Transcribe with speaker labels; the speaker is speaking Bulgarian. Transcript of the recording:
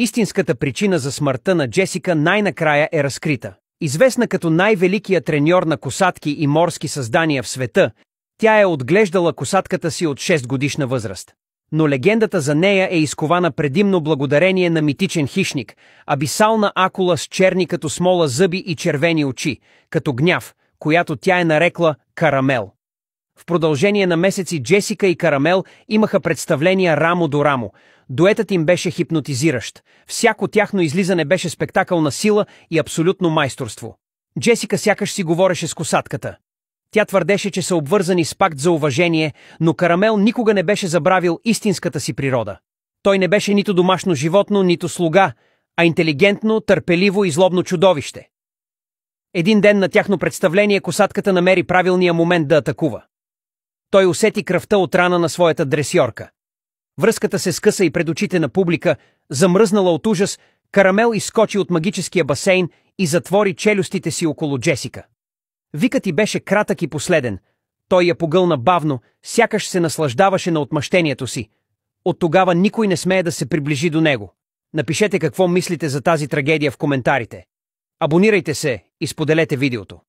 Speaker 1: Истинската причина за смъртта на Джесика най-накрая е разкрита. Известна като най-великият треньор на косатки и морски създания в света, тя е отглеждала косатката си от 6-годишна възраст. Но легендата за нея е изкована предимно благодарение на митичен хищник, абисална акула с черни като смола зъби и червени очи, като гняв, която тя е нарекла Карамел. В продължение на месеци Джесика и Карамел имаха представления рамо до рамо. Дуетът им беше хипнотизиращ. Всяко тяхно излизане беше спектакъл на сила и абсолютно майсторство. Джесика сякаш си говореше с косатката. Тя твърдеше, че са обвързани с пакт за уважение, но Карамел никога не беше забравил истинската си природа. Той не беше нито домашно животно, нито слуга, а интелигентно, търпеливо и злобно чудовище. Един ден на тяхно представление косатката намери правилния момент да атакува. Той усети кръвта от рана на своята дресьорка. Връзката се скъса и пред очите на публика, замръзнала от ужас, Карамел изскочи от магическия басейн и затвори челюстите си около Джесика. Викът й беше кратък и последен. Той я погълна бавно, сякаш се наслаждаваше на отмъщението си. От тогава никой не смее да се приближи до него. Напишете какво мислите за тази трагедия в коментарите. Абонирайте се и споделете видеото.